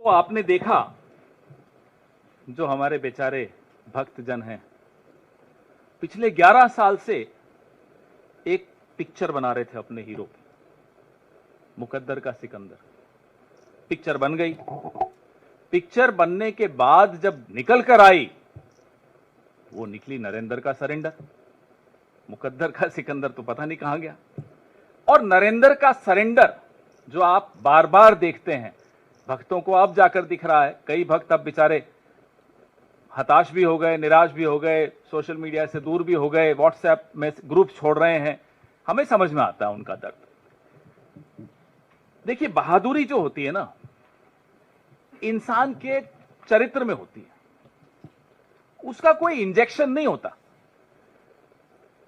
तो आपने देखा जो हमारे बेचारे भक्तजन हैं, पिछले 11 साल से एक पिक्चर बना रहे थे अपने हीरो की, मुकद्दर का सिकंदर। पिक्चर बन गई। पिक्चर बनने के बाद जब निकल कर आई, वो निकली नरेंद्र का सरेंडर। मुकद्दर का सिकंदर तो पता नहीं कहां गया। और नरेंद्र का सरेंडर जो आप बार बार देखते हैं, भक्तों को अब जाकर दिख रहा है। कई भक्त अब बेचारे हताश भी हो गए, निराश भी हो गए, सोशल मीडिया से दूर भी हो गए, व्हाट्सएप में ग्रुप छोड़ रहे हैं। हमें समझ में आता है उनका दर्द। देखिए, बहादुरी जो होती है ना, इंसान के चरित्र में होती है। उसका कोई इंजेक्शन नहीं होता,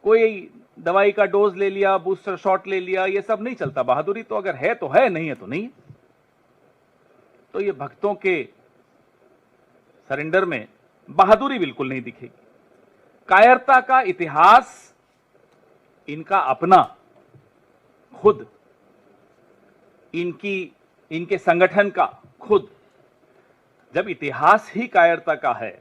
कोई दवाई का डोज ले लिया, बूस्टर शॉट ले लिया, ये सब नहीं चलता। बहादुरी तो अगर है तो है, नहीं है तो नहीं है। तो ये भक्तों के सरेंडर में बहादुरी बिल्कुल नहीं दिखेगी। कायरता का इतिहास इनका अपना, खुद इनके संगठन का खुद। जब इतिहास ही कायरता का है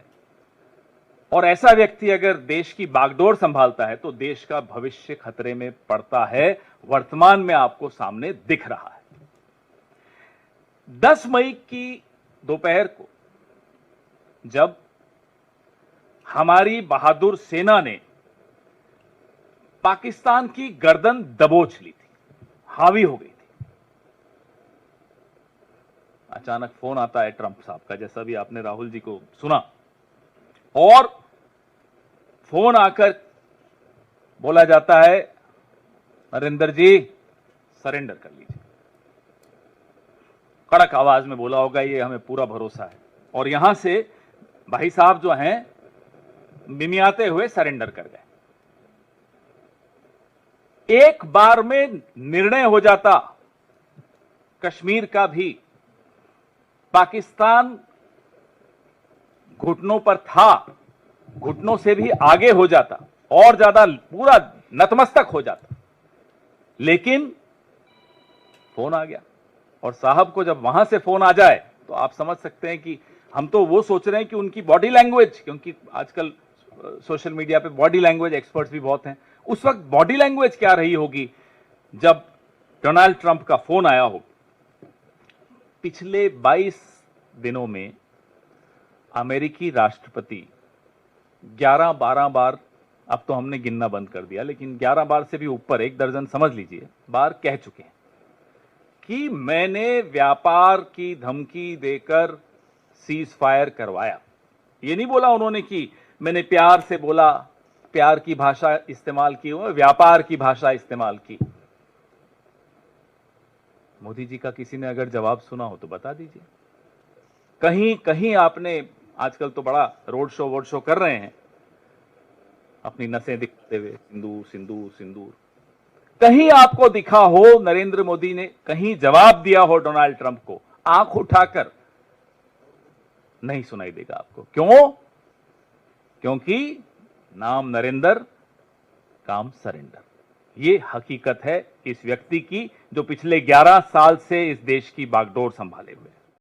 और ऐसा व्यक्ति अगर देश की बागडोर संभालता है, तो देश का भविष्य खतरे में पड़ता है। वर्तमान में आपको सामने दिख रहा है। 10 मई की दोपहर को जब हमारी बहादुर सेना ने पाकिस्तान की गर्दन दबोच ली थी, हावी हो गई थी, अचानक फोन आता है ट्रंप साहब का, जैसा भी आपने राहुल जी को सुना। और फोन आकर बोला जाता है, नरेंद्र जी सरेंडर कर लीजिए। कड़क आवाज में बोला होगा, ये हमें पूरा भरोसा है। और यहां से भाई साहब जो हैं, मिमियाते हुए सरेंडर कर गए। एक बार में निर्णय हो जाता कश्मीर का भी। पाकिस्तान घुटनों पर था, घुटनों से भी आगे हो जाता और ज्यादा पूरा नतमस्तक हो जाता। लेकिन फोन आ गया। और साहब को जब वहां से फोन आ जाए, तो आप समझ सकते हैं कि हम तो वो सोच रहे हैं कि उनकी बॉडी लैंग्वेज, क्योंकि आजकल सोशल मीडिया पे बॉडी लैंग्वेज एक्सपर्ट्स भी बहुत हैं, उस वक्त बॉडी लैंग्वेज क्या रही होगी जब डोनाल्ड ट्रंप का फोन आया हो। पिछले 22 दिनों में अमेरिकी राष्ट्रपति 11-12 बार, अब तो हमने गिनना बंद कर दिया, लेकिन 11 बार से भी ऊपर, 1 दर्जन समझ लीजिए बार कह चुके हैं कि मैंने व्यापार की धमकी देकर सीज फायर करवाया। ये नहीं बोला उन्होंने कि मैंने प्यार से बोला, प्यार की भाषा इस्तेमाल की, व्यापार की भाषा इस्तेमाल की। मोदी जी का किसी ने अगर जवाब सुना हो तो बता दीजिए। कहीं कहीं आपने, आजकल तो बड़ा रोड शो कर रहे हैं, अपनी नसें दिखाते हुए, सिंदूर सिंदूर सिंदूर। कहीं आपको दिखा हो नरेंद्र मोदी ने कहीं जवाब दिया हो डोनाल्ड ट्रंप को, आंख उठाकर? नहीं सुनाई देगा आपको। क्यों? क्योंकि नाम नरेंद्र, काम सरेंडर। ये हकीकत है इस व्यक्ति की, जो पिछले 11 साल से इस देश की बागडोर संभाले हुए है।